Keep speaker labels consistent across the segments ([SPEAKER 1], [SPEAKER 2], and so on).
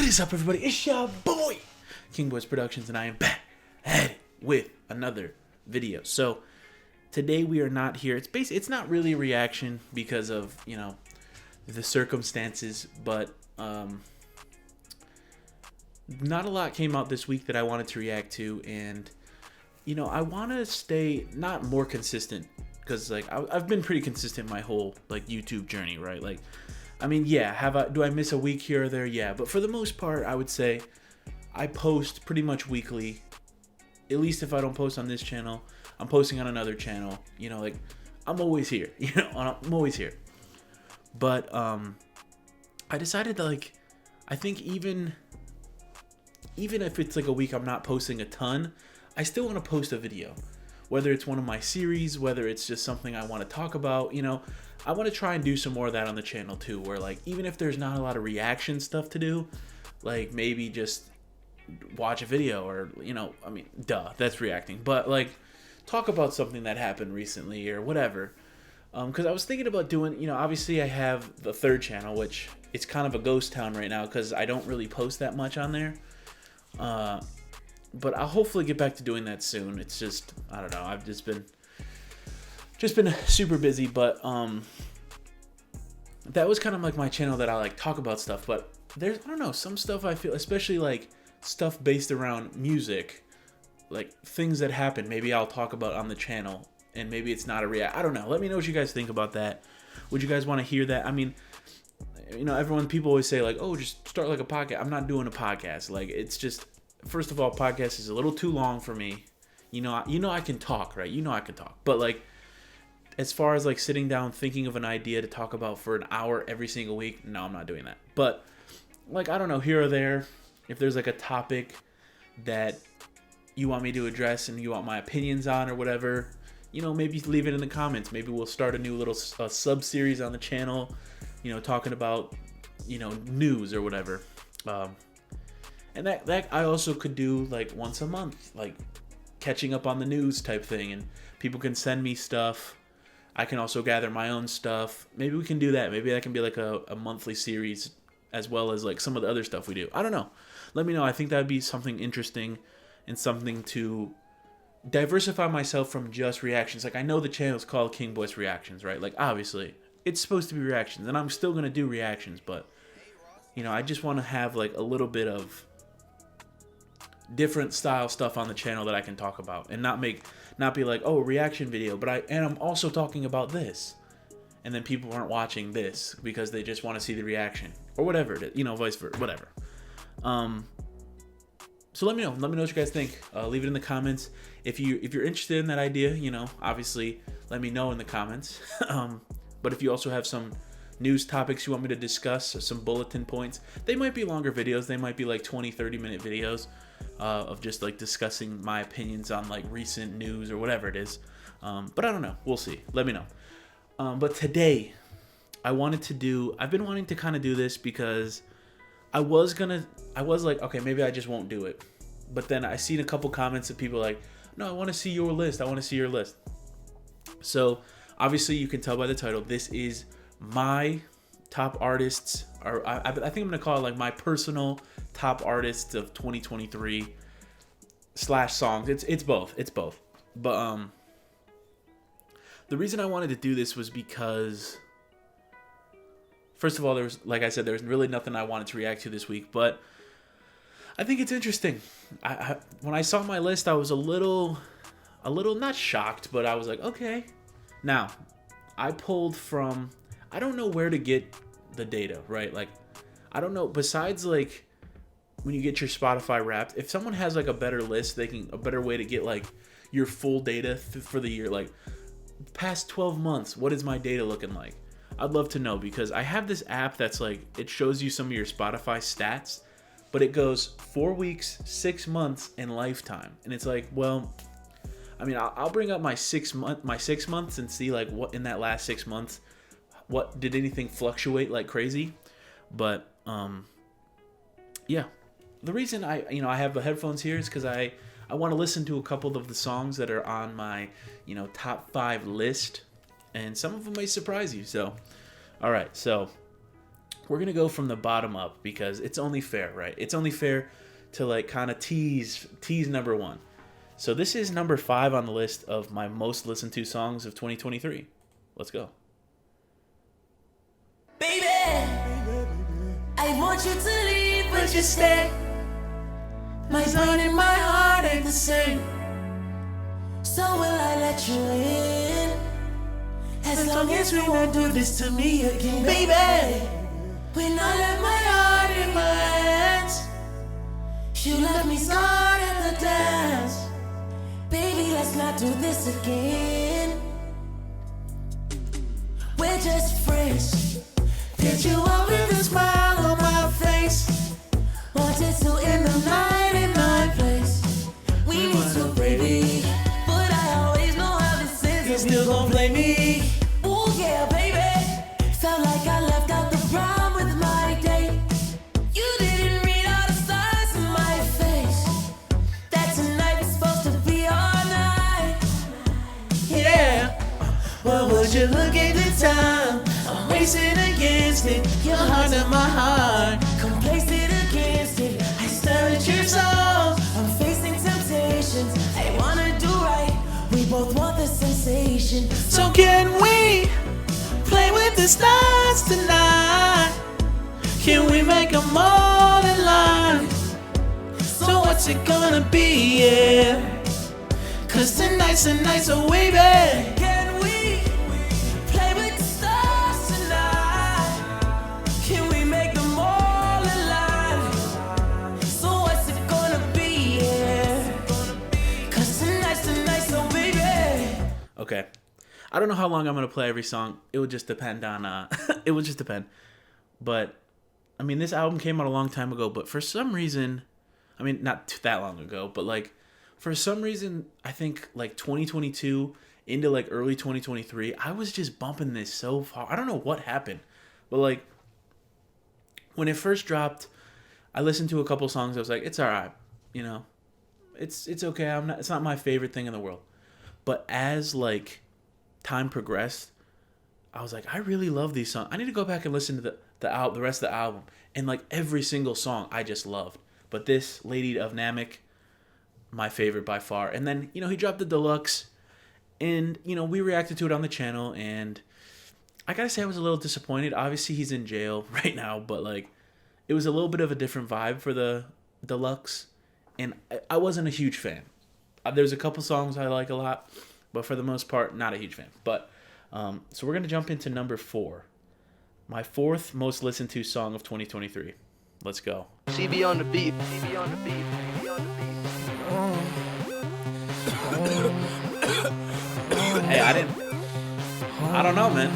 [SPEAKER 1] is up, everybody? It's your boy, King Boys Productions, and I am back at it with another video. So today we are not here. It's not really a reaction because of, the circumstances, but not a lot came out this week that I wanted to react to, and I want to stay not more consistent because I've been pretty consistent my whole YouTube journey, right? Do I miss a week here or there? Yeah, but for the most part, I would say I post pretty much weekly. At least if I don't post on this channel, I'm posting on another channel. I'm always here. I'm always here. But I decided that I think even if it's a week I'm not posting a ton, I still want to post a video. Whether it's one of my series, whether it's just something I want to talk about, I want to try and do some more of that on the channel too, where even if there's not a lot of reaction stuff to do, maybe just watch a video or, that's reacting, but talk about something that happened recently or whatever. Because I was thinking about doing, obviously I have the third channel, which it's kind of a ghost town right now because I don't really post that much on there. But I'll hopefully get back to doing that soon. It's just, I don't know, I've just been super busy, but that was kind of my channel that I talk about stuff, but there's, I don't know, some stuff I feel, especially stuff based around music, things that happen, maybe I'll talk about on the channel, and maybe it's not a react. I don't know. Let me know what you guys think about that. Would you guys want to hear that? I mean, people always say oh, just start a podcast. I'm not doing a podcast. It's just, first of all, podcast is a little too long for me. I can talk, right? I can talk. But as far as sitting down thinking of an idea to talk about for an hour every single week, no, I'm not doing that. But I don't know, here or there, if there's a topic that you want me to address and you want my opinions on or whatever, maybe leave it in the comments. Maybe we'll start a new little sub-series on the channel, talking about, news or whatever. And that I also could do once a month, catching up on the news type thing, and people can send me stuff. I can also gather my own stuff. Maybe we can do that. Maybe that can be a monthly series as well as some of the other stuff we do. I don't know. Let me know. I think that would be something interesting and something to diversify myself from just reactions. I know the channel is called King Boys Reactions, right? Obviously it's supposed to be reactions, and I'm still going to do reactions, but I just want to have a little bit of different style stuff on the channel that I can talk about, and not be oh, a reaction video, but I'm also talking about this, and then people aren't watching this because they just want to see the reaction or whatever it is, vice versa, whatever. So let me know what you guys think. Leave it in the comments if you're interested in that idea. Obviously let me know in the comments. But if you also have some news topics you want me to discuss, or some bulletin points, they might be longer videos. They might be 20-30 minute videos of just discussing my opinions on recent news or whatever it is. But I don't know. We'll see. Let me know. But today I've been wanting to kind of do this because I was okay, maybe I just won't do it. But then I seen a couple comments of people no, I want to see your list. I want to see your list. So obviously you can tell by the title, this is my top artists, or I think I'm gonna call it my personal top artists of 2023 / songs. It's both. But the reason I wanted to do this was because, first of all, there was really nothing I wanted to react to this week, but I think it's interesting. When I saw my list, I was a little not shocked, but I was okay. Now, I pulled from, I don't know where to get the data, right? I don't know, besides when you get your Spotify Wrapped, if someone has a better list, a better way to get your full data for the year, past 12 months, what is my data looking like? I'd love to know, because I have this app that's it shows you some of your Spotify stats, but it goes 4 weeks, 6 months, and lifetime. And it's well, I mean, I'll bring up my 6 months and see what in that last 6 months, what did anything fluctuate crazy? But yeah, the reason I have the headphones here is because I want to listen to a couple of the songs that are on my top 5 list, and some of them may surprise you. So all right, so we're gonna go from the bottom up because it's only fair, right? It's only fair to like kind of tease number 1. So this is number 5 on the list of my most listened to songs of 2023. Let's go.
[SPEAKER 2] Baby, I want you to leave, but you stay. My brain and my heart ain't the same. So will I let you in? As long as we won't do this to me again, baby. When I left my heart in my hands, you left me scarred at the dance. Baby, let's not do this again. We're just friends. Did you up with a smile on my face? Wanted to end the night in my place. We need to, baby, but I always know how this is. You still gon' play me? Ooh yeah, baby. Felt like I left out the prom with my date. You didn't read all the signs in my face. That tonight was supposed to be our night. Yeah. Well, would you look at the time? I'm racing against it. Your heart and my heart. Complacent against it. I stare at your soul. I'm facing temptations. I wanna do right. We both want the sensation. So can we play with the stars tonight? Can we make them all in line? So what's it gonna be, yeah? Cause tonight's the night, so baby, can we play with the stars tonight? Can we make them all in line? So what's it gonna be, yeah? Cause tonight's the night, so baby.
[SPEAKER 1] Okay. I don't know how long I'm gonna play every song. It would just depend on it would just depend. But I mean, this album came out a long time ago, but for some reason, I mean, not that long ago, but like for some reason, I think like 2022 into like early 2023, I was just bumping this so far. I don't know what happened, but like when it first dropped, I listened to a couple songs. I was like, it's all right, you know, it's okay. It's not my favorite thing in the world. But as like time progressed, I was like, I really love these songs. I need to go back and listen to the rest of the album, and like every single song I just loved. But this Lady of Namek, my favorite by far. And then, you know, he dropped the deluxe, and, you know, we reacted to it on the channel, and I gotta say I was a little disappointed. Obviously, he's in jail right now, but, like, it was a little bit of a different vibe for the deluxe, and I wasn't a huge fan. There's a couple songs I like a lot, but for the most part, not a huge fan. But, so we're gonna jump into number 4. My 4th most listened to song of 2023. Let's go.
[SPEAKER 3] CB on the beat. CB on the beat. CB on the beat.
[SPEAKER 1] Hey, I don't know, man.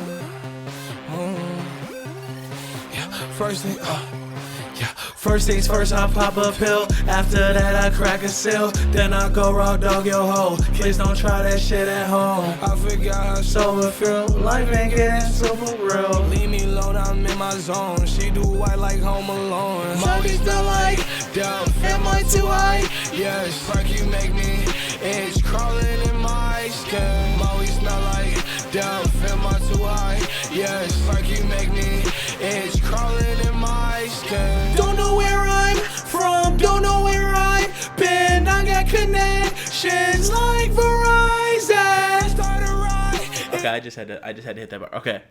[SPEAKER 2] First things first, I pop a pill. After that, I crack a seal. Then I go raw dog your hoe. Kids don't try that shit at home. I forgot how sober feel. Life ain't getting super real. Leave me alone, I'm in my zone. She do white like Home Alone. Mommy still like, damn, am I too high? Yes, fuck you make me itch. Crawling in my skin. Mommy smell like, damn, am I too high? Yes, fuck you make me itch. Crawling in my skin. Don't know where I'm from, don't know where I've been. I got connections like Verizon. Start a ride.
[SPEAKER 1] Okay, I just had to hit that bar. Okay.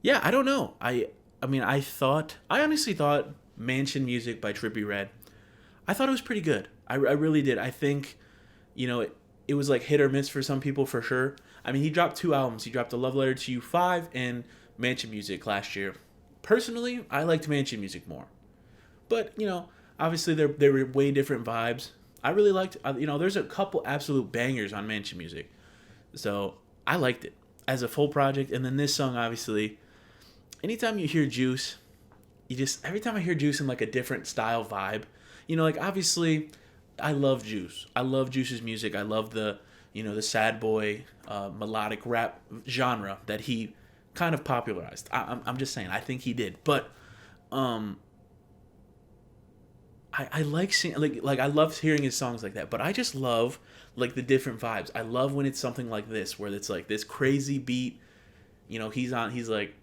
[SPEAKER 1] Yeah, I don't know. I honestly thought Mansion Music by Trippie Redd, I thought it was pretty good. I really did. I think, you know, it was like hit or miss for some people for sure. I mean, he dropped 2 albums. He dropped A Love Letter to You 5 and Mansion Music last year. Personally, I liked Mansion Music more. But, you know, obviously they were way different vibes. I really liked, you know, there's a couple absolute bangers on Mansion Music. So I liked it as a full project. And then this song, obviously, anytime you hear Juice, every time I hear Juice in like a different style vibe, you know, like obviously I love Juice. I love Juice's music. I love the, you know, the sad boy melodic rap genre that he kind of popularized. I'm just saying, I think he did. But I like seeing like I love hearing his songs like that, but I just love like the different vibes. I love when it's something like this where it's like this crazy beat, you know, he's like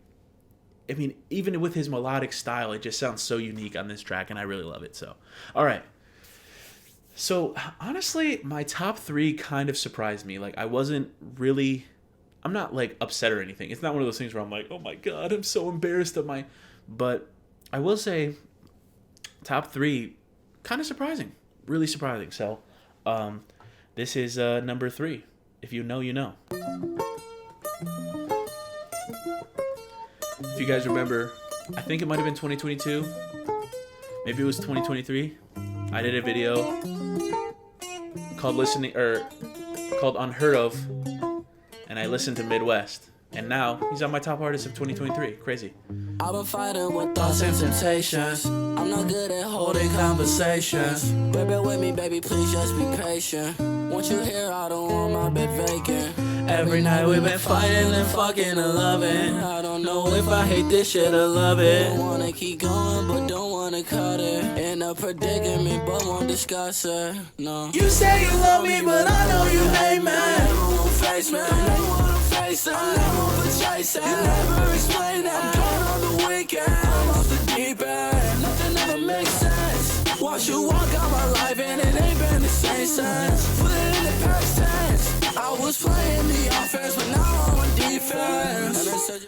[SPEAKER 1] I mean, even with his melodic style, it just sounds so unique on this track, and I really love it. So, all right. So, honestly, my top 3 kind of surprised me. Like, I'm not, like, upset or anything. It's not one of those things where I'm like, oh my God, I'm so embarrassed of my... But I will say, top 3, kind of surprising. Really surprising. So, this is number 3. If you know, you know. If you guys remember, I think it might have been 2022. Maybe it was 2023. I did a video called Unheard Of, and I listened to Midwest. And now he's on my top artist of 2023. Crazy.
[SPEAKER 2] I've been fighting with thoughts and temptations. I'm not good at holding conversations. Bear with me, baby, please just be patient. Once you here, I don't want my bed vacant. Every night we've been fighting and fucking and loving. I don't know if I hate this shit or love it. Don't wanna keep going, but don't wanna cut it. In a predicament, but won't discuss it. No. You say you love me, but I know you hate me. Never won't face me. Never wanna face it. I'm never gonna chase it. You never explain it. I'm gone on the weekend. I'm off the deep end. Nothing ever makes sense. Watch you walk out my life and it ain't been the same since. Put it in the past tense. I was playing the offense, but now I'm on defense.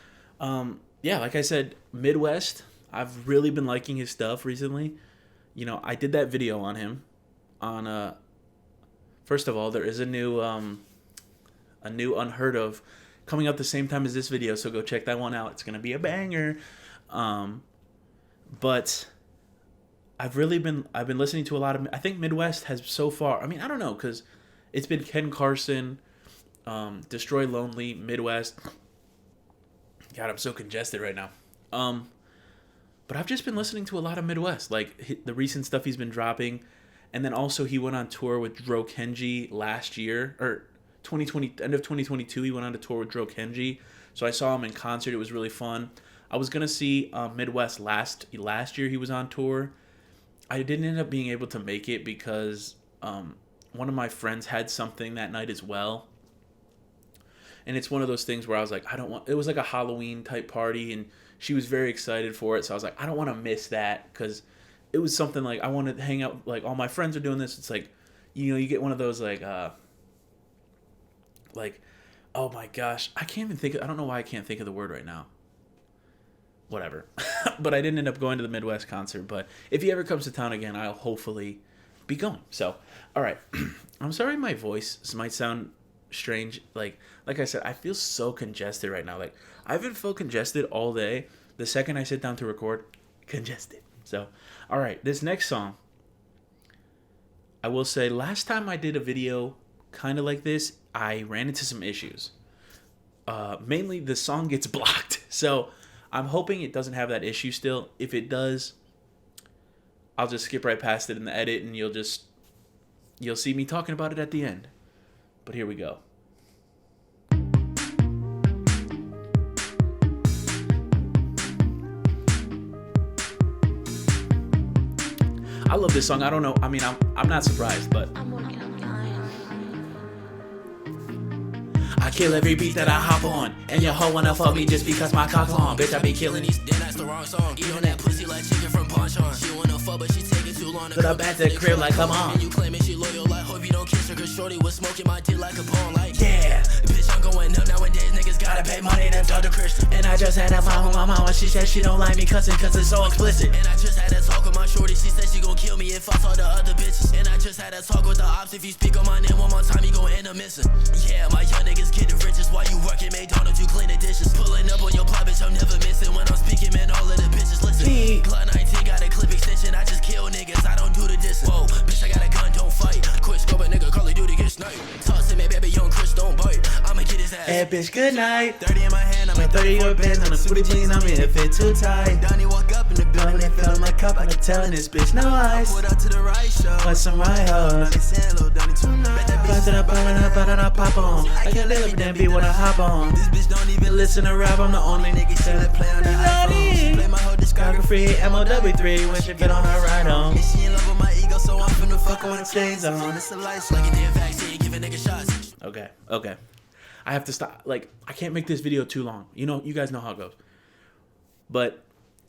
[SPEAKER 1] Yeah, like I said, Midwest. I've really been liking his stuff recently. You know, I did that video on him. First of all, there is a new Unheard Of coming out the same time as this video, so go check that one out. It's gonna be a banger. But I've been listening to a lot of. I think Midwest has so far. I mean, I don't know, because it's been Ken Carson, Destroy Lonely, Midwest. God, I'm so congested right now. But I've just been listening to a lot of Midwest, like the recent stuff he's been dropping, and then also he went on tour with Dro Kenji last year, or 2020, end of 2022. He went on a tour with Dro Kenji, so I saw him in concert. It was really fun. I was gonna see Midwest last year. He was on tour. I didn't end up being able to make it because one of my friends had something that night as well. And it's one of those things where I was like, it was like a Halloween type party, and she was very excited for it. So I was like, I don't want to miss that, because it was something like I want to hang out, like all my friends are doing this. It's like, you know, you get one of those like, oh my gosh, I don't know why I can't think of the word right now. Whatever. But I didn't end up going to the Midwest concert. But if he ever comes to town again, I'll hopefully be going. So, all right. I'm sorry my voice might sound strange. Like I said, I feel so congested right now. Like, I haven't felt congested all day. The second I sit down to record, congested. So, all right. This next song, I will say, last time I did a video kind of like this, I ran into some issues. Mainly, the song gets blocked. So, I'm hoping it doesn't have that issue still. If it does, I'll just skip right past it in the edit, and you'll see me talking about it at the end. But here we go. I love this song. I don't know. I mean, I'm not surprised, but I kill every beat that I hop on, and your hoe wanna fuck me just because my cock's long. Bitch, I be killing these.
[SPEAKER 2] Then that's the wrong song. Eat on that pussy like chicken from Ponchon. She wanna fuck, but she taking too long to
[SPEAKER 1] Put up at the crib like, come on.
[SPEAKER 2] And you claiming she loyal, like hope you don't kiss her, cause shorty was smoking my dick like a bone, like
[SPEAKER 1] Yeah.
[SPEAKER 2] bitch, I'm going up nowadays, niggas gotta pay money to talk to Christian.
[SPEAKER 1] And I just had a fight with my mama. She said she don't like me cussing cause it's so explicit.
[SPEAKER 2] And I just had that talk with my shorty, she said she gon' kill me if I saw the other bitches. And I just had that talk with the ops, if you speak on my name one more time, you gon' end up missing. Yeah, my young niggas get the riches while you working McDonald's, you clean the dishes. Pulling up on your plot, bitch, I'm never missing. When I'm speaking, man, all of the bitches listen. Cloud 19 got a clip extension, I just kill niggas, I don't do the distance. Whoa, bitch, I got a gun, don't fight. Quit scope a nigga, Call of Duty get sniped. Talk to me, baby, young Chris, don't bite. I'ma get his ass.
[SPEAKER 1] Hey, bitch, good night.
[SPEAKER 2] 30 in my hand, I'm
[SPEAKER 1] My 30 your bands on the footy jeans, I'm in it fit too tight.
[SPEAKER 2] Donnie walk up in the building,
[SPEAKER 1] They fill my cup, I'm telling this bitch no ice.
[SPEAKER 2] put out to the right show.
[SPEAKER 1] Put some right hoes.
[SPEAKER 2] Donnie saying, little Donnie tonight. Bet that
[SPEAKER 1] Bust it up, pop on. I can't live with that beat when I hop on.
[SPEAKER 2] This bitch don't even
[SPEAKER 1] Listen to rap, I'm the only nigga
[SPEAKER 2] Tell her
[SPEAKER 1] selling
[SPEAKER 2] play on the iPhone. She play my whole discography.
[SPEAKER 1] free MOW3 when she fit on her right on.
[SPEAKER 2] And she in love with my ego, so I'm finna fuck her
[SPEAKER 1] When
[SPEAKER 2] with
[SPEAKER 1] the
[SPEAKER 2] the
[SPEAKER 1] chains on.
[SPEAKER 2] It's a life like a damn vaccine, giving nigga shots.
[SPEAKER 1] Okay. I have to stop. Like, I can't make this video too long. You guys know how it goes. But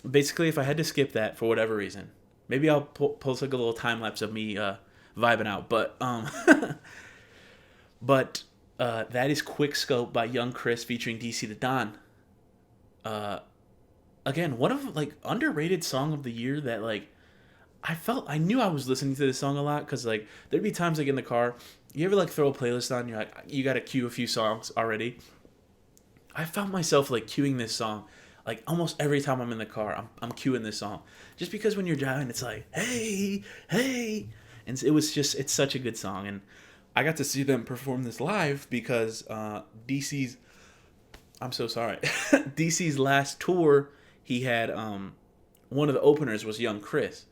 [SPEAKER 1] basically, if I had to skip that for whatever reason, maybe I'll post like a little time lapse of me vibing out. But that is Quick Scope by Young Chris featuring DC the Don. Again, one of like underrated song of the year that like I knew I was listening to this song a lot because like there'd be times like in the car, you ever like throw a playlist on, you're like you gotta cue a few songs already. I found myself like cueing this song like almost every time I'm in the car. I'm cueing this song just because when you're driving, it's like hey, and it's such a good song. And I got to see them perform this live because DC's DC's last tour, he had one of the openers was Young Chris,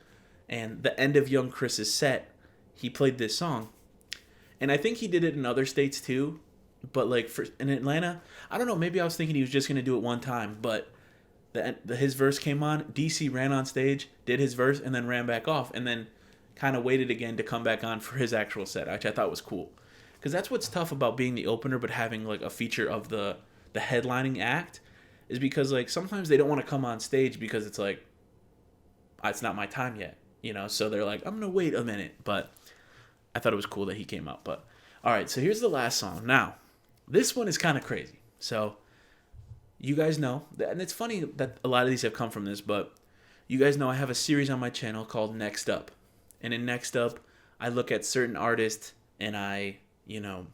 [SPEAKER 1] and the end of Young Chris's set, he played this song, and I think he did it in other states too, but like in Atlanta, I don't know, maybe I was thinking he was just gonna do it one time, but his verse came on, DC ran on stage, did his verse, and then ran back off, and then kind of waited again to come back on for his actual set, which I thought was cool, because that's what's tough about being the opener but having like a feature of the headlining act, is because like sometimes they don't want to come on stage because it's like it's not my time yet, you know, so they're like I'm gonna wait a minute. But I thought it was cool that he came out. But all right, so here's the last song. Now this one is kind of crazy, so you guys know, and it's funny that a lot of these have come from this, but you guys know I have a series on my channel called Next Up, and in Next Up I look at certain artists and I, you know,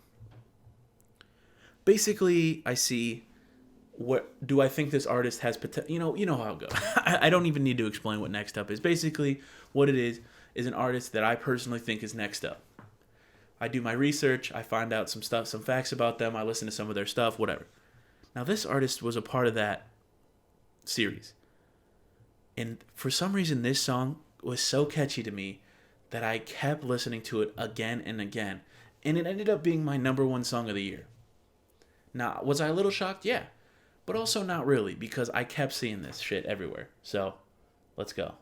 [SPEAKER 1] basically I see what do I think this artist has potential. You know how it goes. I don't even need to explain what Next Up is. Basically what it is an artist that I personally think is next up. I do my research, I find out some facts about them, I listen to some of their stuff, whatever. Now this artist was a part of that series, and for some reason this song was so catchy to me that I kept listening to it again and again, and it ended up being my number one song of the year. Now, was I a little shocked? Yeah. But also not really, because I kept seeing this shit everywhere. So, let's go.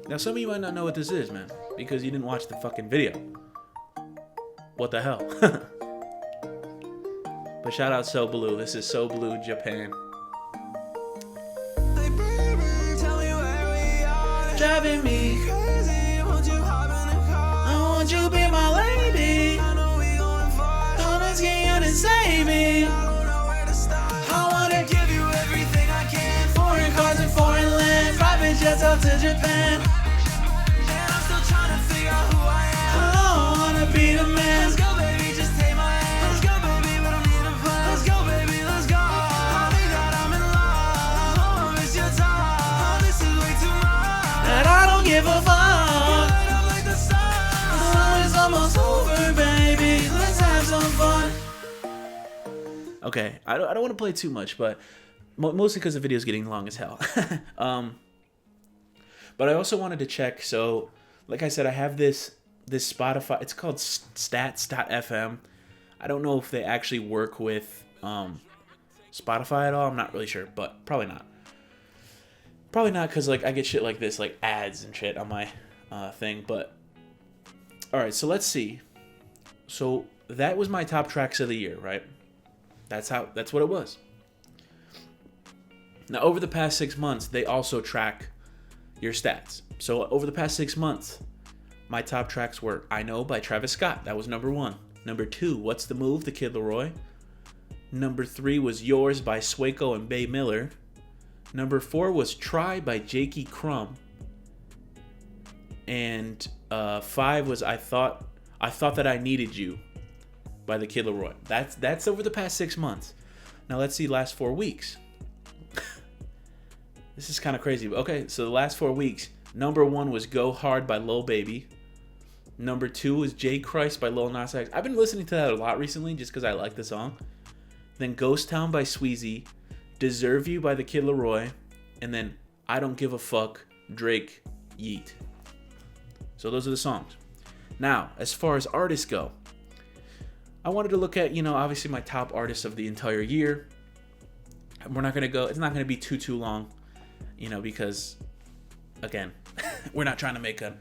[SPEAKER 1] Now, some of you might not know what this is, man, because you didn't watch the fucking video. What the hell? But shout out So Blue. This is So Blue Japan.
[SPEAKER 2] Hey baby, tell me where we are.
[SPEAKER 1] Driving me
[SPEAKER 2] Crazy, won't you hop in the car?
[SPEAKER 1] I want you be my lady.
[SPEAKER 2] I know we going far.
[SPEAKER 1] Don't ask you to save me.
[SPEAKER 2] I don't know where to start.
[SPEAKER 1] I wanna
[SPEAKER 2] Give you everything I can.
[SPEAKER 1] foreign cars and foreign land. Private jets out to Japan.
[SPEAKER 2] And I'm still trying to figure out who I am.
[SPEAKER 1] I don't wanna be the man.
[SPEAKER 2] Let's go, baby, just take my hand. Let's go, baby, we don't need a plan. Let's go, baby, let's go. Honey, that I'm in love. Oh, it's your time. This is way too much.
[SPEAKER 1] And I don't give a fuck.
[SPEAKER 2] Light up like the sun.
[SPEAKER 1] The song is almost over, baby. Let's have some fun. Okay, I don't want to play too much, but mostly because the video is getting long as hell. But I also wanted to check. So, like I said, I have this Spotify. It's called Stats.fm. I don't know if they actually work with Spotify at all. I'm not really sure, but probably not. Probably not, because like I get shit like this, like ads and shit on my thing. But all right, so let's see. So that was my top tracks of the year, right? That's what it was. Now, over the past 6 months, they also track your stats. So over the past 6 months, my top tracks were I Know by Travis Scott. That was number 1. Number 2, What's the Move, The Kid Laroi. Number 3 was Yours by Swaco and Bay Miller. Number 4 was Try by Jakey Crumb. And 5 was I Thought That I Needed You by The Kid Laroi. That's over the past 6 months. Now let's see last 4 weeks. This is kind of crazy. Okay, so the last 4 weeks, number 1 was Go Hard by Lil Baby. Number 2 was J. Christ by Lil Nas X. I've been listening to that a lot recently just because I like the song. Then Ghost Town by Sweezy. Deserve You by The Kid Laroi. And then I Don't Give a Fuck, Drake, Yeet. So those are the songs. Now, as far as artists go, I wanted to look at, obviously my top artists of the entire year. We're not going to go, it's not going to be too long, because, again, we're not trying to make an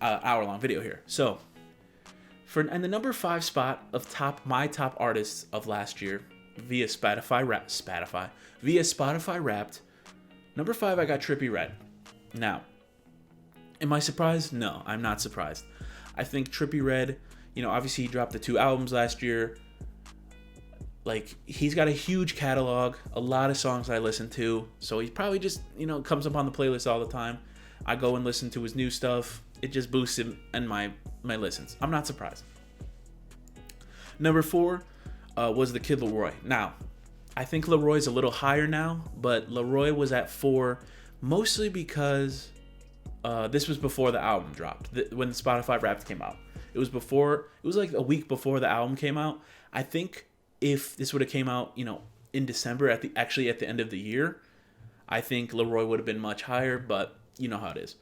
[SPEAKER 1] hour-long video here. So, and the number 5 spot of my top artists of last year via Spotify Wrapped. Number 5, I got Trippie Redd. Now, am I surprised? No, I'm not surprised. I think Trippie Redd, obviously he dropped the 2 albums last year. Like, he's got a huge catalog, a lot of songs I listen to. So he's probably just, comes up on the playlist all the time. I go and listen to his new stuff. It just boosts him and my listens. I'm not surprised. Number 4 was the Kid Laroi. Now, I think Leroy's a little higher now, but Leroy was at 4 mostly because this was before the album dropped, when the Spotify Wrapped came out. It was like a week before the album came out. I think if this would have came out, in December at the end of the year, I think Leroy would have been much higher, but you know how it is.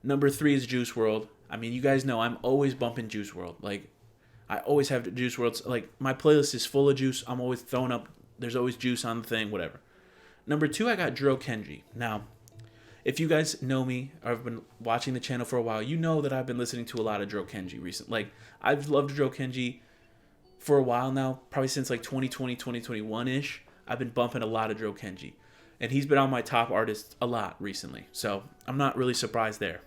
[SPEAKER 1] Number 3 is Juice WRLD. I mean, you guys know I'm always bumping Juice WRLD. Like, I always have Juice WRLD. Like, my playlist is full of Juice. I'm always throwing up. There's always Juice on the thing, whatever. Number 2, I got Dro Kenji. Now, if you guys know me or have been watching the channel for a while, you know that I've been listening to a lot of Dro Kenji recently. Like, I've loved Dro Kenji for a while now, probably since like 2020, 2021-ish. I've been bumping a lot of Dro Kenji. And he's been on my top artists a lot recently. So, I'm not really surprised there.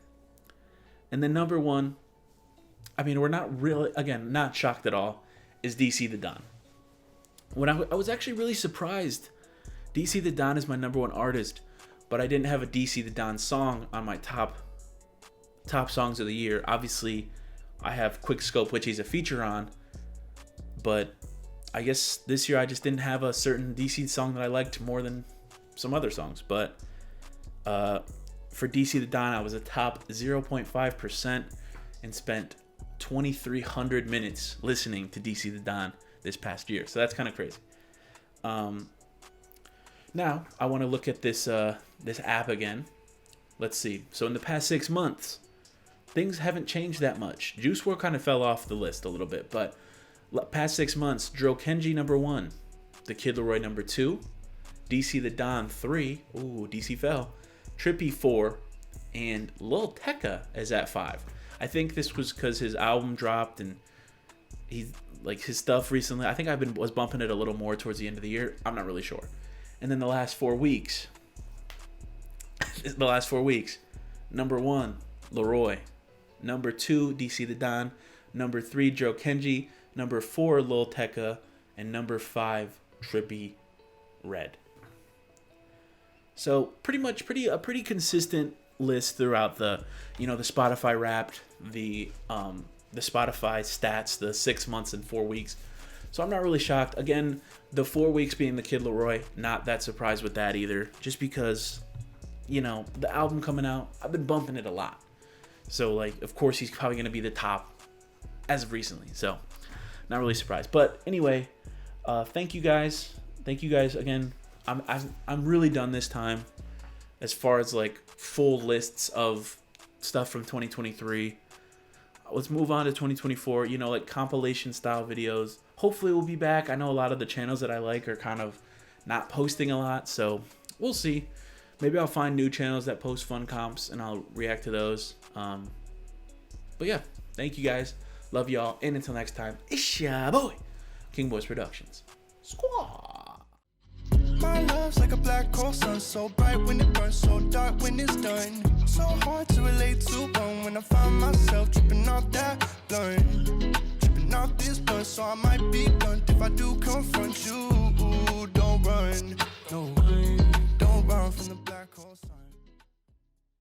[SPEAKER 1] And then number 1, I mean, we're not really, again, not shocked at all, is DC the Don. When I was actually really surprised. DC the Don is my number 1 artist, but I didn't have a DC the Don song on my top songs of the year. Obviously, I have Quickscope, which he's a feature on, but I guess this year I just didn't have a certain DC song that I liked more than some other songs. But for DC the Don, I was a top 0.5% and spent 2,300 minutes listening to DC the Don this past year. So that's kind of crazy. Now, I want to look at this app again. Let's see. So in the past 6 months, things haven't changed that much. Juice WRLD kind of fell off the list a little bit, but past 6 months, Dro Kenji number 1, the Kid Laroi number 2, DC the Don 3, ooh, DC fell, Trippie 4, and Lil Tecca is at 5. I think this was because his album dropped and he's like his stuff recently. I think was bumping it a little more towards the end of the year. I'm not really sure. And then the last 4 weeks, number 1, Leroy, number 2, DC the Don, number 3, Dro Kenji, number 4, Lil Tecca, and number 5, Trippie Redd. So a pretty consistent list throughout the Spotify Wrapped, the Spotify stats, the 6 months and 4 weeks. So I'm not really shocked. Again, the 4 weeks being the Kid Laroi, not that surprised with that either. Just because, the album coming out, I've been bumping it a lot. So, like, of course he's probably going to be the top as of recently. So, not really surprised. But anyway, thank you guys. Thank you guys again. I'm really done this time as far as like full lists of stuff from 2023. Let's move on to 2024, like compilation style videos. Hopefully we'll be back. I know a lot of the channels that I like are kind of not posting a lot, so we'll see. Maybe I'll find new channels that post fun comps and I'll react to those. But yeah, thank you guys. Love y'all. And until next time, it's ya boy, King Boys Productions. Squaw.
[SPEAKER 2] My love's like a black hole sun, so bright when it burns, so dark when it's done. So hard to relate to one when I find myself tripping off that blunt. Tripping off this blunt, so I might be blunt if I do confront you.